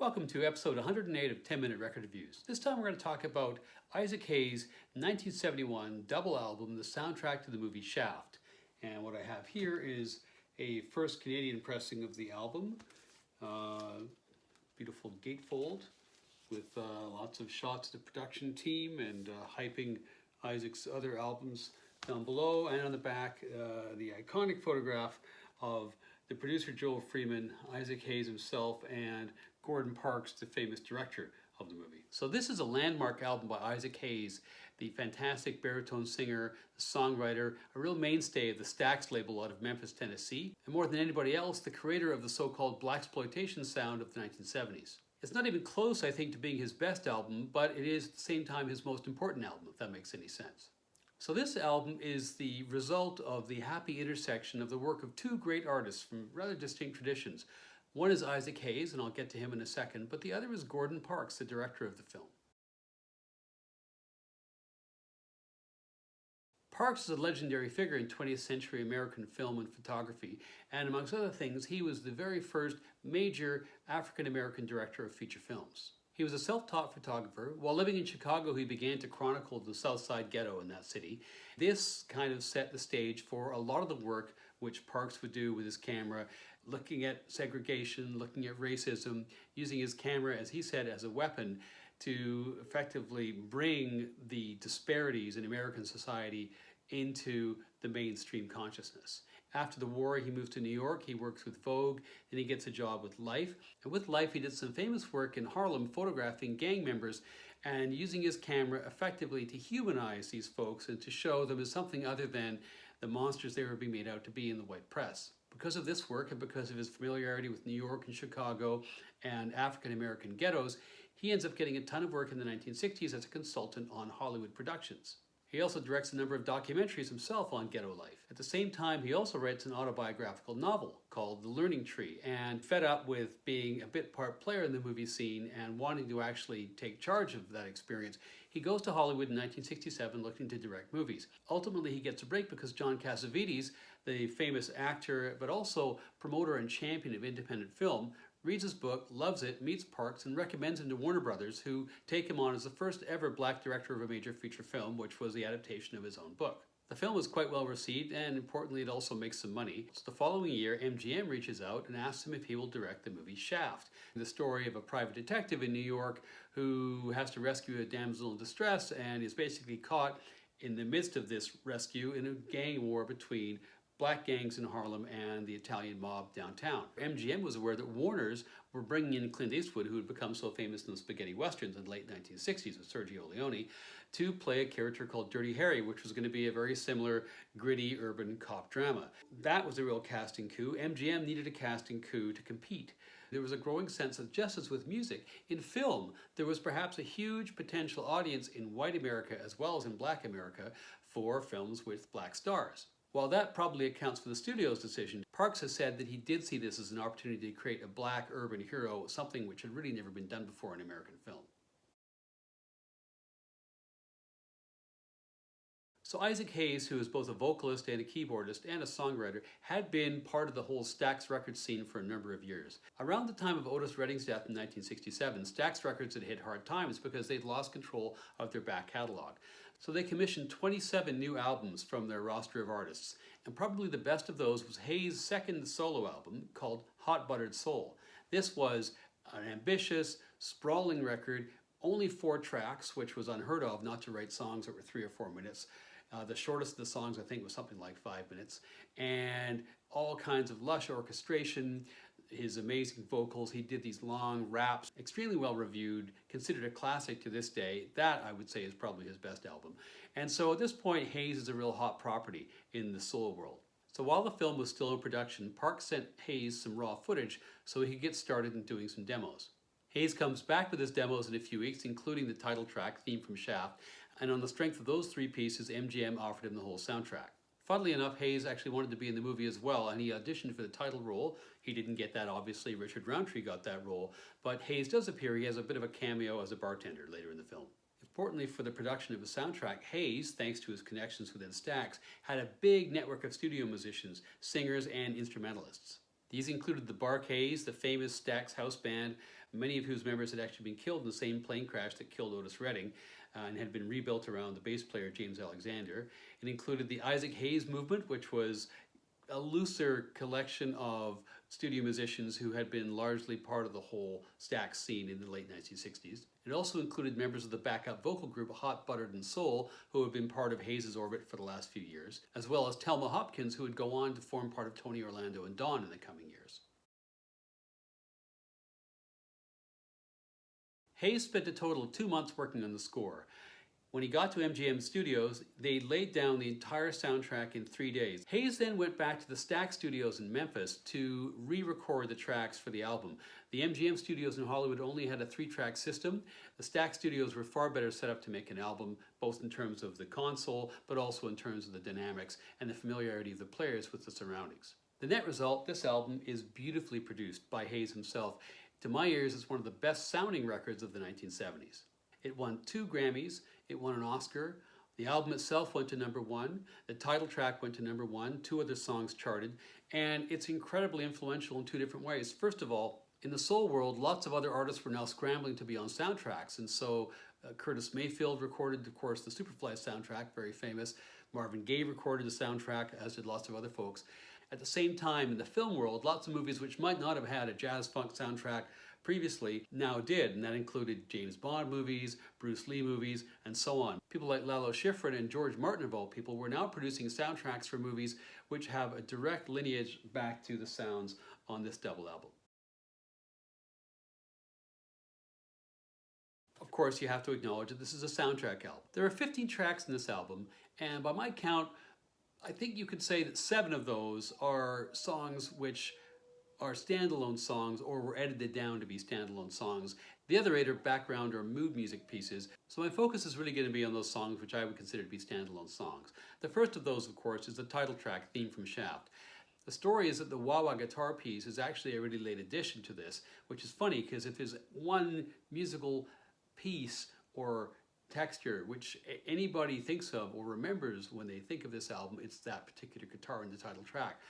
Welcome to episode 108 of 10 Minute Record Reviews. This time we're going to talk about Isaac Hayes' 1971 double album, the soundtrack to the movie Shaft. And what I have here is a first Canadian pressing of the album. Beautiful gatefold with lots of shots of the production team and hyping Isaac's other albums down below. And on the back, the iconic photograph of the producer Joel Freeman, Isaac Hayes himself, and Gordon Parks, the famous director of the movie. So this is a landmark album by Isaac Hayes, the fantastic baritone singer, the songwriter, a real mainstay of the Stax label out of Memphis, Tennessee, and more than anybody else, the creator of the so-called blaxploitation sound of the 1970s. It's not even close, I think, to being his best album, but it is at the same time his most important album, if that makes any sense. So this album is the result of the happy intersection of the work of two great artists from rather distinct traditions. One is Isaac Hayes, and I'll get to him in a second, but the other is Gordon Parks, the director of the film. Parks is a legendary figure in 20th century American film and photography, and amongst other things, he was the very first major African-American director of feature films. He was a self-taught photographer. While living in Chicago, he began to chronicle the South Side ghetto in that city. This kind of set the stage for a lot of the work which Parks would do with his camera, looking at segregation, looking at racism, using his camera, as he said, as a weapon to effectively bring the disparities in American society into the mainstream consciousness. After the war, he moved to New York, he works with Vogue, then he gets a job with Life. And with Life, he did some famous work in Harlem photographing gang members and using his camera effectively to humanize these folks and to show them as something other than the monsters they were being made out to be in the white press. Because of this work and because of his familiarity with New York and Chicago and African-American ghettos, he ends up getting a ton of work in the 1960s as a consultant on Hollywood productions. He also directs a number of documentaries himself on ghetto life. At the same time, he also writes an autobiographical novel called The Learning Tree, and fed up with being a bit part player in the movie scene and wanting to actually take charge of that experience, he goes to Hollywood in 1967 looking to direct movies. Ultimately, he gets a break because John Cassavetes, the famous actor but also promoter and champion of independent film, reads his book, loves it, meets Parks, and recommends him to Warner Brothers, who take him on as the first ever black director of a major feature film, which was the adaptation of his own book. The film was quite well received, and importantly, it also makes some money. So the following year, MGM reaches out and asks him if he will direct the movie Shaft, the story of a private detective in New York who has to rescue a damsel in distress and is basically caught in the midst of this rescue in a gang war between black gangs in Harlem and the Italian mob downtown. MGM was aware that Warners were bringing in Clint Eastwood, who had become so famous in the spaghetti westerns in the late 1960s with Sergio Leone, to play a character called Dirty Harry, which was going to be a very similar gritty urban cop drama. That was a real casting coup. MGM needed a casting coup to compete. There was a growing sense of, just as with music, in film, there was perhaps a huge potential audience in white America as well as in black America for films with black stars. While that probably accounts for the studio's decision, Parks has said that he did see this as an opportunity to create a black urban hero, something which had really never been done before in American film. So Isaac Hayes, who is both a vocalist and a keyboardist and a songwriter, had been part of the whole Stax Records scene for a number of years. Around the time of Otis Redding's death in 1967, Stax Records had hit hard times because they'd lost control of their back catalog. So they commissioned 27 new albums from their roster of artists, and probably the best of those was Hayes' second solo album called Hot Buttered Soul. This was an ambitious, sprawling record, only 4 tracks, which was unheard of, not to write songs that were 3 or 4 minutes. The shortest of the songs, I think, was something like 5 minutes, and all kinds of lush orchestration, his amazing vocals. He did these long raps, extremely well reviewed, considered a classic to this day. That, I would say, is probably his best album. And so at this point, Hayes is a real hot property in the soul world. So while the film was still in production, Parks sent Hayes some raw footage so he could get started in doing some demos. Hayes comes back with his demos in a few weeks, including the title track, theme from Shaft, and on the strength of those 3 pieces, MGM offered him the whole soundtrack. Funnily enough, Hayes actually wanted to be in the movie as well, and he auditioned for the title role. He didn't get that, obviously. Richard Roundtree got that role, but Hayes does appear. He has a bit of a cameo as a bartender later in the film. Importantly for the production of the soundtrack, Hayes, thanks to his connections within Stax, had a big network of studio musicians, singers, and instrumentalists. These included the Bar-Kays, the famous Stax house band, many of whose members had actually been killed in the same plane crash that killed Otis Redding, and had been rebuilt around the bass player James Alexander. It included the Isaac Hayes movement, which was a looser collection of studio musicians who had been largely part of the whole Stax scene in the late 1960s. It also included members of the backup vocal group Hot Buttered and Soul, who had been part of Hayes' orbit for the last few years, as well as Thelma Hopkins, who would go on to form part of Tony Orlando and Dawn in the coming years. Hayes spent a total of 2 months working on the score. When he got to MGM Studios, they laid down the entire soundtrack in 3 days. Hayes then went back to the Stax Studios in Memphis to re-record the tracks for the album. The MGM Studios in Hollywood only had a 3-track system. The Stax Studios were far better set up to make an album, both in terms of the console, but also in terms of the dynamics and the familiarity of the players with the surroundings. The net result, this album is beautifully produced by Hayes himself. To my ears, it's one of the best sounding records of the 1970s. It won 2 Grammys, it won an Oscar, the album itself went to #1, the title track went to #1, 2 other songs charted, and it's incredibly influential in 2 different ways. First of all, in the soul world, lots of other artists were now scrambling to be on soundtracks, and so Curtis Mayfield recorded, of course, the Superfly soundtrack, very famous. Marvin Gaye recorded the soundtrack, as did lots of other folks. At the same time, in the film world, lots of movies which might not have had a jazz funk soundtrack previously now did, and that included James Bond movies, Bruce Lee movies, and so on. People like Lalo Schifrin and George Martin, of all people, were now producing soundtracks for movies which have a direct lineage back to the sounds on this double album. Of course, you have to acknowledge that this is a soundtrack album. There are 15 tracks in this album, and by my count, I think you could say that 7 of those are songs which are standalone songs or were edited down to be standalone songs. The other 8 are background or mood music pieces, so my focus is really going to be on those songs which I would consider to be standalone songs. The first of those, of course, is the title track, Theme from Shaft. The story is that the wah-wah guitar piece is actually a really late addition to this, which is funny because if there's one musical piece or texture which anybody thinks of or remembers when they think of this album, it's that particular guitar in the title track.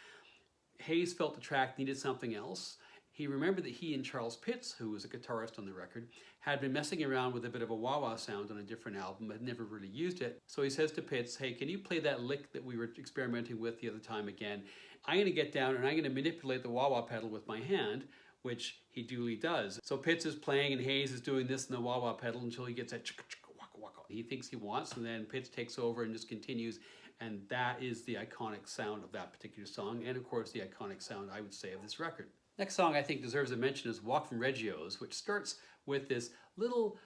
Hayes felt the track needed something else. He remembered that he and Charles Pitts, who was a guitarist on the record, had been messing around with a bit of a wah-wah sound on a different album, but had never really used it. So he says to Pitts, hey, can you play that lick that we were experimenting with the other time again? I'm going to get down and I'm going to manipulate the wah-wah pedal with my hand, which he duly does. So Pitts is playing and Hayes is doing this in the wah-wah pedal until he gets that chicka-chicka-waka-waka he thinks he wants, and then Pitts takes over and just continues. And that is the iconic sound of that particular song, and of course the iconic sound, I would say, of this record. Next song I think deserves a mention is Walk from Reggio's, which starts with this little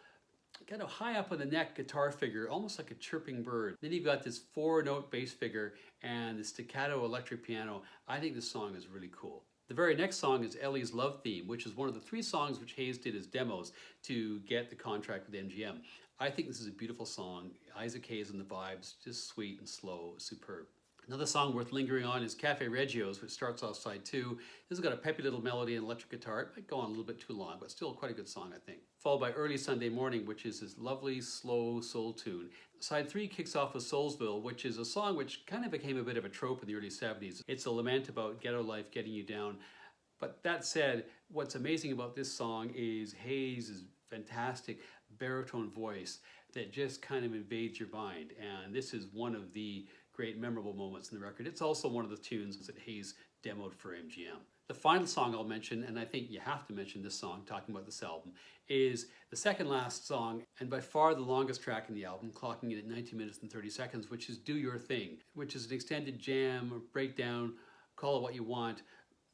kind of high up on the neck guitar figure, almost like a chirping bird. Then you've got this 4-note bass figure and the staccato electric piano. I think this song is really cool. The very next song is Ellie's Love Theme, which is one of the 3 songs which Hayes did as demos to get the contract with MGM. I think this is a beautiful song. Isaac Hayes and the vibes, just sweet and slow, superb. Another song worth lingering on is Cafe Reggio's, which starts off side 2. This has got a peppy little melody and electric guitar. It might go on a little bit too long, but still quite a good song, I think. Followed by Early Sunday Morning, which is this lovely, slow soul tune. Side 3 kicks off with Soulsville, which is a song which kind of became a bit of a trope in the early 70s. It's a lament about ghetto life getting you down. But that said, what's amazing about this song is Hayes' fantastic baritone voice that just kind of invades your mind. And this is one of the great memorable moments in the record. It's also one of the tunes that Hayes demoed for MGM. The final song I'll mention, and I think you have to mention this song, talking about this album, is the second last song, and by far the longest track in the album, clocking in at 19 minutes and 30 seconds, which is Do Your Thing, which is an extended jam, or breakdown, call it what you want,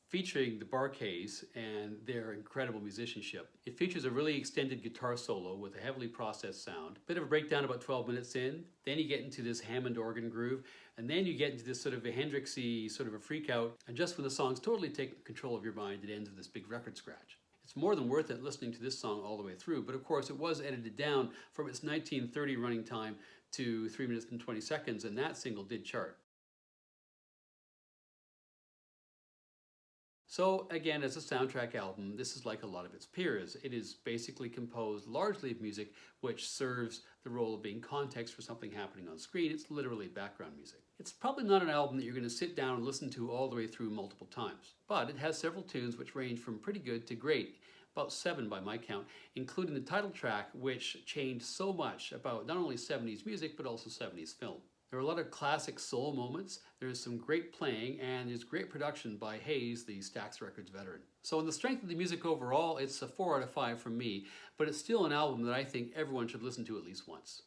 featuring the Bar-Kays and their incredible musicianship. It features a really extended guitar solo with a heavily processed sound. Bit of a breakdown about 12 minutes in. Then you get into this Hammond organ groove, and then you get into this sort of a Hendrixy sort of a freak out. And just when the song's totally taken control of your mind, it ends with this big record scratch. It's more than worth it listening to this song all the way through, but of course it was edited down from its 1930 running time to 3 minutes and 20 seconds, and that single did chart. So again, as a soundtrack album, this is like a lot of its peers. It is basically composed largely of music which serves the role of being context for something happening on screen. It's literally background music. It's probably not an album that you're going to sit down and listen to all the way through multiple times, but it has several tunes which range from pretty good to great, about 7 by my count, including the title track, which changed so much about not only 70s music but also 70s film. There are a lot of classic soul moments, there's some great playing, and there's great production by Hayes, the Stax Records veteran. So on the strength of the music overall, it's a 4 out of 5 from me, but it's still an album that I think everyone should listen to at least once.